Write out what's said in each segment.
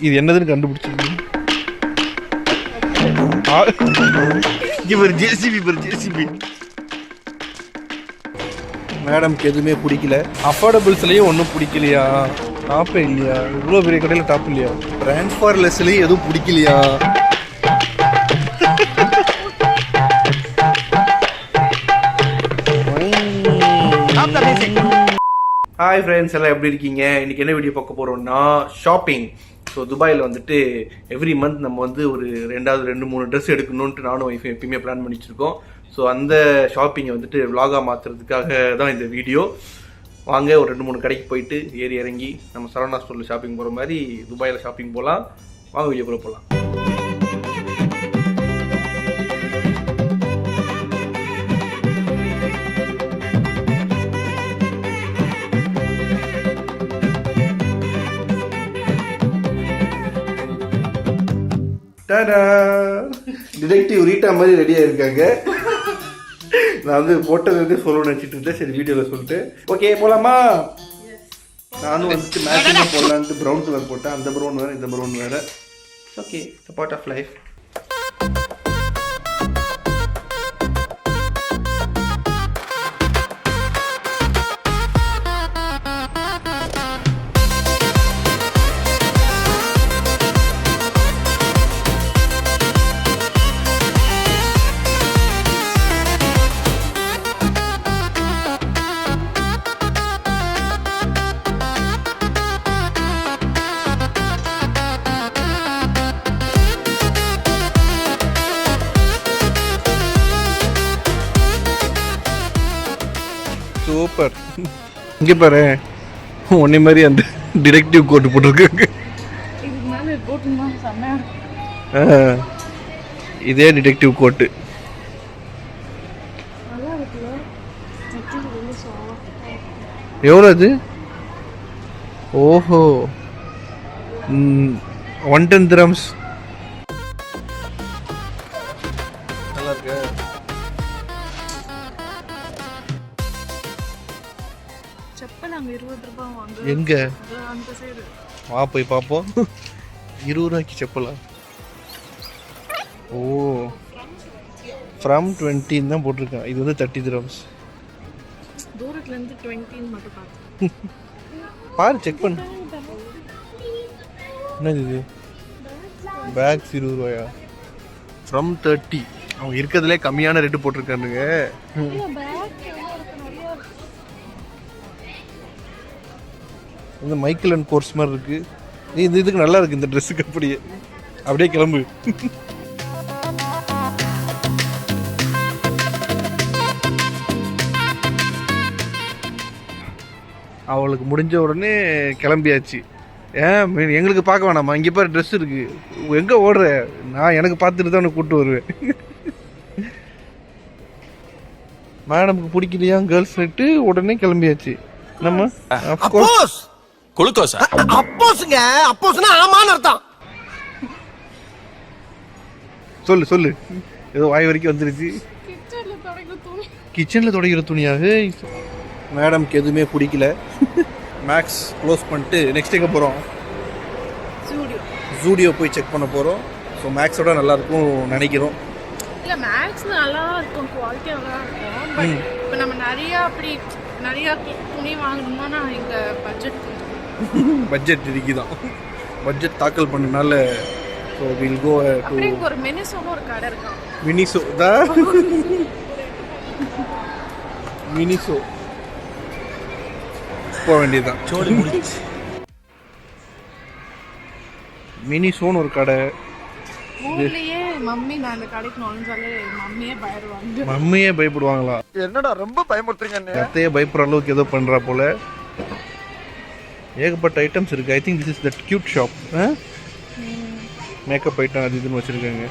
இது என்னதுன்னு கண்டுபிடிச்சிருக்கீங்க. ஜேசிபி மேடம்க்கு எதுவுமே பிடிக்கல. அஃபோர்டபுள்ஸ்லயும் ஒன்றும் பிடிக்கலையா? டாப்பே இல்லையா? இவ்வளோ பெரிய கடையில் டாப் இல்லையா? டிரான்ஸ்ஃபார்லெஸ்லயும் எதுவும் பிடிக்கலையா? ஹாய் ஃப்ரெண்ட்ஸ், எல்லாம் எப்படி இருக்கீங்க? இன்னைக்கு என்ன வீடியோ பார்க்க போறோம்னா ஷாப்பிங். ஸோ துபாயில் வந்துட்டு எவ்ரி மந்த் நம்ம வந்து ஒரு 2-3 ட்ரெஸ் எடுக்கணும்ட்டு நானும் ஒய்ஃபும் எப்பயுமே பிளான் பண்ணி வச்சிருக்கோம். ஸோ அந்த ஷாப்பிங்கை வந்துட்டு விலாகாக மாற்றுறதுக்காக தான் இந்த வீடியோ. வாங்க ஒரு 2-3 கடைக்கு போயிட்டு ஏறி இறங்கி நம்ம சரவணா ஸ்டோரில் ஷாப்பிங் போகிற மாதிரி துபாயில் ஷாப்பிங் போகலாம். வாங்க வீடியோக்குள்ளே போகலாம். டிடெக்டிவ் ரீட்டா மாதிரி ரெடியாக இருக்காங்க. நான் வந்து போட்டது சொல்லணும்னு நினச்சிட்டு இருந்தேன். சரி வீடியோவில் சொல்லிட்டு ஓகே போகலாமா? நானும் வந்துட்டு மேட்சிங்காக போடலான்ட்டு ப்ரௌன் கலர் போட்டேன். அந்த ப்ரௌன் வேறு, இந்த ப்ரௌன் வேறு. Okay, it's part of life. Super. இங்கே பாரு, உன்னை மாதிரி அந்த டிடெக்டிவ் கோட்டு போட்டிருக்காங்க. இதே டிடெக்டிவ் கோட்டு எவ்வளோ அது? ஓஹோ, 110 dirhams. நல்லா இருக்கு. எங்க வா போய் பார்ப்போம். 20 ரூபாய்க்கு செப்பலா? ஓ, ஃப்ரம் 20 தான் போட்டிருக்கேன். இது வந்து 30 dirhams. தூரத்துல இருந்து 20 மட்டும் பாத்து பாரு, செக் பண்ணு. என்னது இது? பேக்ஸ் 20 ரூபாயா? ஃப்ரம் 30. அவங்க இருக்கிறதுலே கம்மியான ரேட்டு போட்டிருக்கானுங்க. இந்த மைக்கேல் அண்ட் கோர்ஸ் மாதிரி இருக்கு. இந்த இதுக்கு நல்லா இருக்கு. இந்த ட்ரெஸ்ஸுக்கு அப்படியே கிளம்பு. அவளுக்கு முடிஞ்ச உடனே கிளம்பியாச்சு. ஏன் எங்களுக்கு பார்க்க வேணாமா? இங்கே பாரு ட்ரெஸ் இருக்கு. எங்கே ஓடுற? நான் எனக்கு பார்த்துட்டு தான் உனக்கு கூப்பிட்டு வருவேன். மேடமுக்கு பிடிக்கலையா கேர்ள்ஸ் நைட்டு? உடனே கிளம்பியாச்சு நம்ம. குளுக்கோஸா? அப்போஸ்ங்க, அப்போஸ்னா ஆமான்னு அர்த்தம். சொல்லு. ஏதோ வாய் வரைக்கும் வந்துருச்சு. கிச்சன்ல துடைக்கிற துணியாக. மேடம்க்கு எதுவுமே பிடிக்கல. மேக்ஸ் க்ளோஸ் பண்ணிட்டு நெக்ஸ்ட் எங்கே போகிறோம்? ஜூடியோ போய் செக் பண்ண போகிறோம். ஸோ மேக்ஸோட நல்லா இருக்கும் நினைக்கிறோம். இல்ல மேக்ஸ் நல்லா இருக்கும், குவாலிட்டி நல்லா இருக்கும். பட் இப்போ நம்ம நிறைய துணி வாங்கணும்னா எங்க பட்ஜெட் இருக்குதான். பட்ஜெட் தாக்கல் பண்ணனால ஸோ வில் கோ டு ஒரு மினிசோன்னு ஒரு கடை இருக்கு. மினிசோ போக வேண்டியதுதான். சோடி முடிச்சு. மினிசோன்னு ஒரு கடை. ஊர்லயே மம்மி நான் அந்த கடைக்கு நுழைஞ்சாலே மம்மியே மம்மியே பயப்படுவாங்களா? என்னடா ரொம்ப பயமுறுத்துறீங்க. அத்தையே பயப்படுற அளவுக்கு ஏதோ பண்றா போல. ஏகப்பட்ட ஐட்டம்ஸ் இருக்கு. I think this is that cute shop. Makeup item அது இதுன்னு வச்சிருக்காங்க.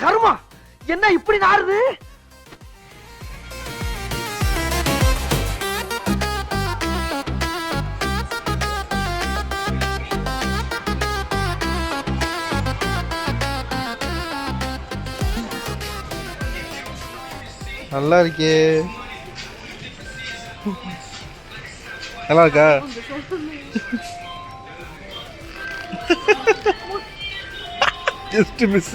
கர்மா என்ன இப்படி நாறுது? நல்லா இருக்கே. நல்லா இருக்கா? Just miss.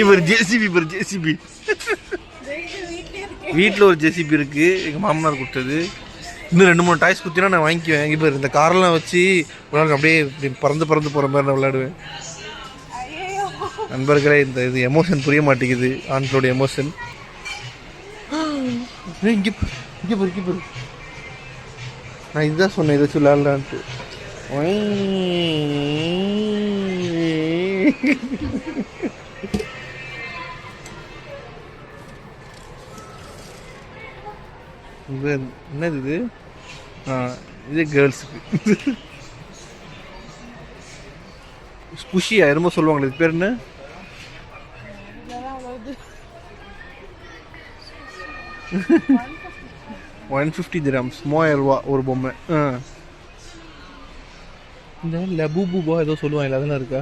இவர் ஜேசிபி பேர் ஜேசிபி. வீட்டில் ஒரு ஜேசிபி இருக்கு, எங்கள் மாமனார் கொடுத்தது. இன்னும் 2-3 டாய்ஸ் குத்தினா நான் வாங்கிக்குவேன். இங்கே பேர் இந்த காரெல்லாம் வச்சு விளையாடு, அப்படியே இப்படி பறந்து போகிற மாதிரி நான் விளையாடுவேன். நண்பர்களே, இந்த இது எமோஷன் புரிய மாட்டேங்குது, ஆண்களோட எமோஷன். இங்கே பாரு. நான் இதுதான் சொன்னேன், இதை விளையாடலான்ட்டு. என்னது இது? இது கேர்ள்ஸுக்கு ஸ்புஷியா என்னமோ சொல்லுவாங்களே, இது பேர் என்ன? 150 dirhams, 3000 ரூபா ஒரு பொம்மை. இந்த லபூபூபா ஏதோ சொல்லுவாங்க, அதெல்லாம் இருக்கா?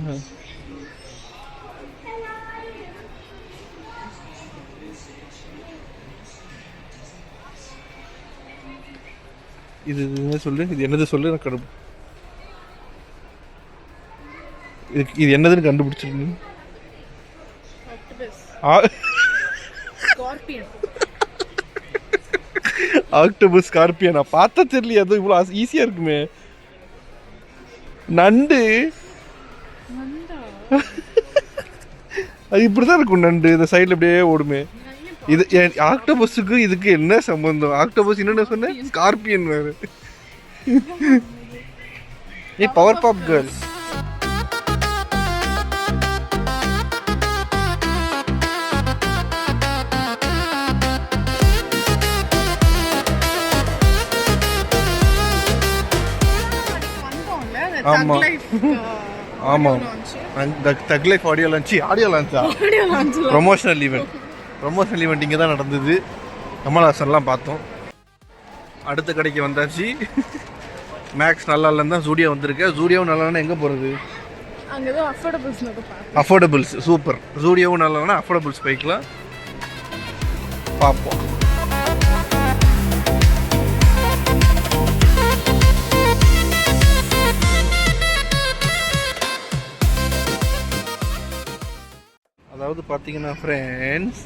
இது என்ன சொல்லு, இது என்னது சொல்லு, நான் இது என்னதுன்னு கண்டுபிடிச்சிருக்கீங்க? Octopus scorpion. நான் பார்த்தா தெரியல, அது இவ்வளோ ஈஸியாக இருக்குமே. நண்டு. அது இப்படிதான் இருக்கும் நண்டு, இந்த சைடில் அப்படியே ஓடுமே. இது ஆக்டோபஸுக்கு இதுக்கு என்ன சம்பந்தம்? ஆக்டோபஸ் என்னென்ன சொன்னேன், ஸ்கார்பியன் வேறு. A power pop girl. ஆமா ஆமாம், தக் லைஃப் ஆடியோ லான்ச்சா ப்ரொமோஷனல் ஈவெண்ட் இங்கே தான் நடந்தது. கமல்ஹாசன்லாம் பார்த்தோம். அடுத்த கடைக்கு வந்தாச்சு. மேக்ஸ் நல்லா இல்லைன்னு தான் ஜூடியோ வந்திருக்கு. ஜூடியோவும் நல்லா இல்லைன்னா எங்கே போகிறது? அஃபோர்டபுள்ஸ் சூப்பர். ஜூடியோவும் நல்லா இல்லைன்னா அஃபோர்டபுள்ஸ் போய்க்கலாம், பார்ப்போம். அதாவது பார்த்தீங்கன்னா ஃப்ரெண்ட்ஸ்,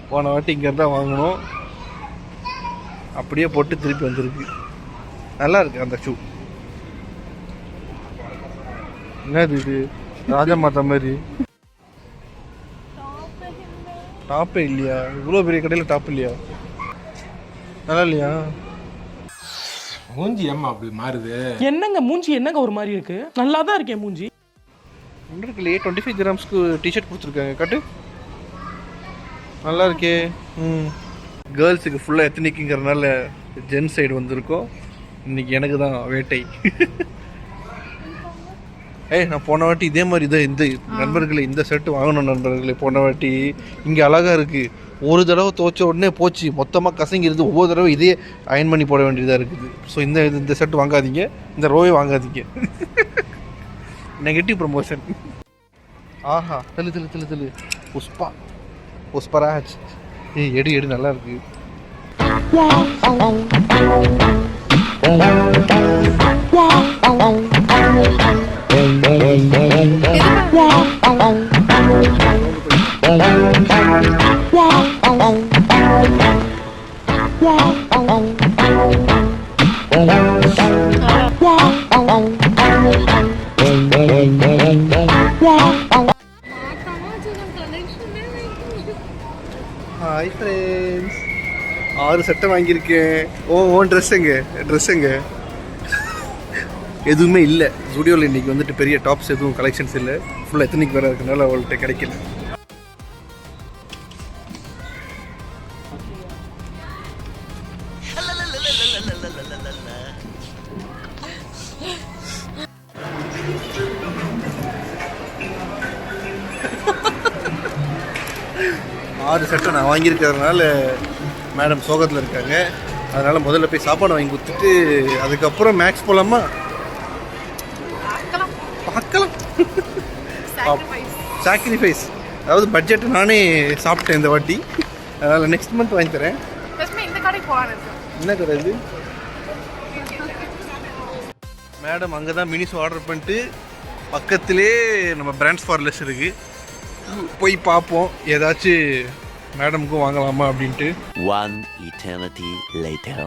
போன வாட்டி இங்கே தான் வாங்கினோம், அப்படியே போட்டு திருப்பி வந்திருக்கு. நல்லா இருக்கு அந்த ஷூ. என்னது இது, ராஜா மாதா மாதிரி. டாப்பே இல்லையா? இவ்வளோ பெரிய கடையில் டாப் இல்லையா? நல்லா இல்லையா? மூஞ்சி ஏம்மா அப்படி மாறுது? என்னங்க மூஞ்சி என்னங்க ஒரு மாதிரி இருக்கு? நல்லா தான் இருக்கேன் மூஞ்சி. இருக்குல்லையே 25 dirhamsக்கு டிஷர்ட் கொடுத்துருக்காங்க, கட்டு. நல்லா இருக்கே. கேர்ள்ஸுக்கு ஃபுல்லாக எத்தனிக்குங்கிறதுனால ஜென் சைடு வந்திருக்கோம். இன்னைக்கு எனக்கு தான் வேட்டை. நான் போன வாட்டி இதே மாதிரி இதை இந்த நண்பர்களே இந்த ஷர்ட் வாங்கணும் நண்பர்களே. போன வாட்டி இங்கே அழகாக இருக்குது, ஒரு தடவை துவைச்ச உடனே போச்சு, மொத்தமாக கசங்கிருது. ஒவ்வொரு தடவை இதே அயன் பண்ணி போட வேண்டியதாக இருக்குது. ஸோ இந்த ஷர்ட் வாங்காதீங்க, இந்த ரோவே வாங்காதீங்க. Negative promotion. ஆஹா, தள்ளு புஷ்பராஜ். எடு நல்லா இருக்கு. ஹாய் ஃப்ரெண்ட்ஸ், 6 சட்டை வாங்கியிருக்கேன். ஓன் ட்ரெஸ்ஸுங்க எதுவுமே இல்லை ஜூடியோவில். இன்றைக்கி வந்துட்டு பெரிய டாப்ஸ் எதுவும் கலெக்ஷன்ஸ் இல்லை, ஃபுல்லாக எத்தனைக்கு வேறு இருக்கனால அவள்கிட்ட கிடைக்கல. ஆறு சட்டை நான் வாங்கியிருக்கிறதுனால மேடம் சோகத்தில் இருக்காங்க. அதனால் முதல்ல போய் சாப்பாடு வாங்கி கொடுத்துட்டு அதுக்கப்புறம் மேக்ஸ் போகலாமா? பார்க்கலாம். சாக்ரிஃபைஸ், அதாவது பட்ஜெட் நானே சாப்பிட்டேன் இந்த வாட்டி. அதனால் நெக்ஸ்ட் மந்த் வாங்கி தரேன். என்ன கடை இது? மேடம் அங்கே தான் மினிஸ் ஆர்டர் பண்ணிட்டு பக்கத்திலே நம்ம பிராண்ட்ஸ் ஃபார்லெஸ் இருக்குது. போய் பார்ப்போம் ஏதாச்சும் மேடமுக்கும் வாங்கலாமா அப்படின்ட்டு. One eternity later.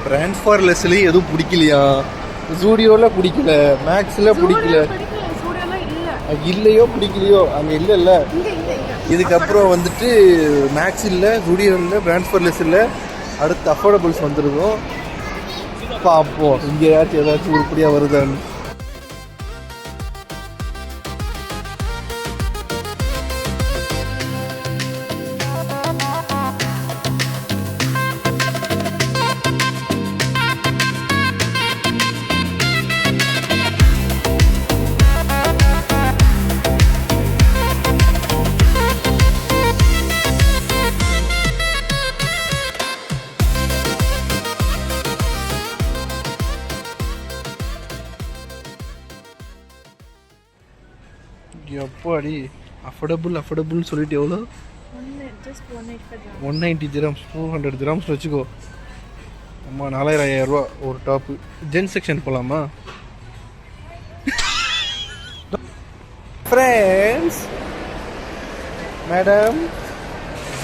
பிராண்ட்ஸ் ஃபார்லெஸ்லேயும் எதுவும் பிடிக்கலையா? ஜூடியோவில் பிடிக்கல, மேக்ஸில் பிடிக்கல, இல்லையோ பிடிக்கலையோ அங்கே இல்லைல்ல. இதுக்கப்புறம் வந்துட்டு மேக்ஸ் இல்லை, ஜூடியோ இல்லை, பிராண்ட்ஸ் ஃபார்லெஸ் இல்லை, அடுத்து அஃபோர்டபுள்ஸ் வந்துருக்கும். பார்ப்போம் இங்கே ஏதாச்சும் உருப்படியாக வருதான்னு. எப்பாடி அஃபோர்டபுள்னு சொல்லிட்டு எவ்வளோ? 190 dirhams, 200 dirhams வச்சுக்கோ. அம்மா 4000 ரூபா ஒரு டாப்பு. ஜென்ஸ் செக்ஷன் போகலாமா? ஃப்ரெண்ட்ஸ் மேடம்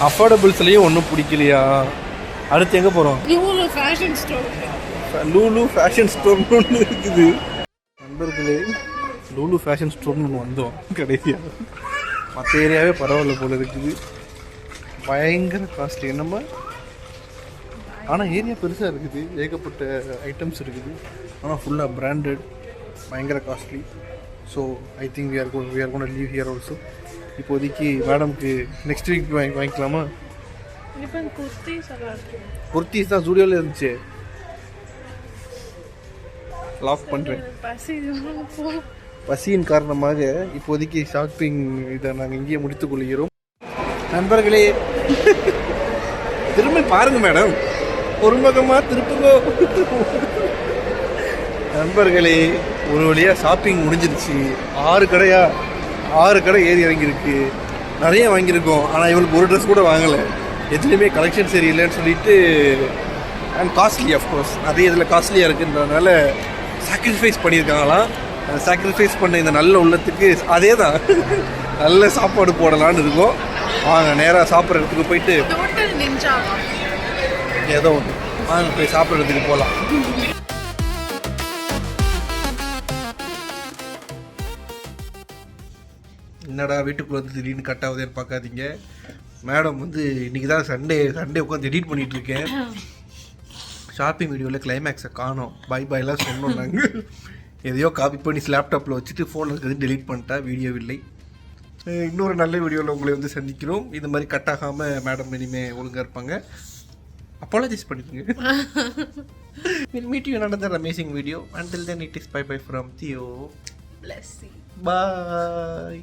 அஃபோர்டபுள்ஸ்லேயும் ஒன்றும் பிடிக்கலையா? அடுத்து எங்கே போகிறோம்? லூலு ஃபேஷன் ஸ்டோர்னு ஒன்று இருக்குது நண்பர்களே. லூலு ஃபேஷன் ஸ்டோர்னு ஒன்று வந்தோம் கடைசியாக. மற்ற ஏரியாவே பரவாயில்ல போல இருக்குது. பயங்கர காஸ்ட்லி என்னம்மா. ஆனால் ஏரியா பெருசாக இருக்குது, ஏகப்பட்ட ஐட்டம்ஸ் இருக்குது. ஆனால் ஃபுல்லாக பிராண்டட், பயங்கர costly. So I think we are gonna leave here also. இப்போதைக்கு மேடம்க்கு நெக்ஸ்ட் வீக் வாங்கிக்கலாமா? குர்த்திஸ் தான் ஜூடியோவில் இருந்துச்சு, லாக் பண்ணுறேன். பசியின் காரணமாக இப்போதைக்கு ஷாப்பிங் இதை நாங்கள் இங்கேயே முடித்துக் கொள்கிறோம். நண்பர்களே திரும்ப பாருங்க மேடம், பொறுமகமாக திருப்புங்கோ. நண்பர்களே ஒரு வழியாக ஷாப்பிங் முடிஞ்சிருச்சு. 6 கடை ஏறி இறங்கியிருக்கு. நிறைய வாங்கியிருக்கோம், ஆனால் இவளுக்கு ஒரு ட்ரெஸ் கூட வாங்கலை. எதுலேயுமே கலெக்ஷன் சரியில்லைன்னு சொல்லிட்டு, அண்ட் காஸ்ட்லி அஃப்கோர்ஸ் நிறைய இதில் காஸ்ட்லியாக இருக்குன்றதுனால சாக்ரிஃபைஸ் பண்ணியிருக்காங்களாம். சாக்ரிஃபைஸ் பண்ண இந்த நல்ல உள்ளத்துக்கு அதே தான் நல்ல சாப்பாடு போடலான்னு இருக்கோம். வாங்க நேராக சாப்பிட்ற இடத்துக்கு போயிட்டு ஏதோ ஒன்று வாங்க போய் சாப்பிட்றதுக்கு போகலாம். என்னடா வீட்டுக்குள்ளே வந்து திடீர்னு கட் ஆகுதுன்னு பார்க்காதீங்க. மேடம் வந்து இன்றைக்கி தான் சண்டே உட்காந்து எடிட் பண்ணிகிட்ருக்கேன். ஷாப்பிங் வீடியோவில் கிளைமேக்ஸை காணோம், பாய்லாம் சொன்னோம் நாங்கள். எதையோ காப்பி பண்ணி லேப்டாப்பில் வச்சுட்டு ஃபோனில் இருக்கிறது டெலீட் பண்ணிட்டா, வீடியோ இல்லை. இன்னொரு நல்ல வீடியோவில் உங்களை வந்து சந்திக்கிறோம். இந்த மாதிரி கட் ஆகாமல் மேடம் இனிமேல் ஒழுங்காக இருப்பாங்க. அப்பாலஜைஸ் பண்ணிடுங்க. We'll meet you in another amazing video. Until then, it is bye from Theo. Bless you. Bye.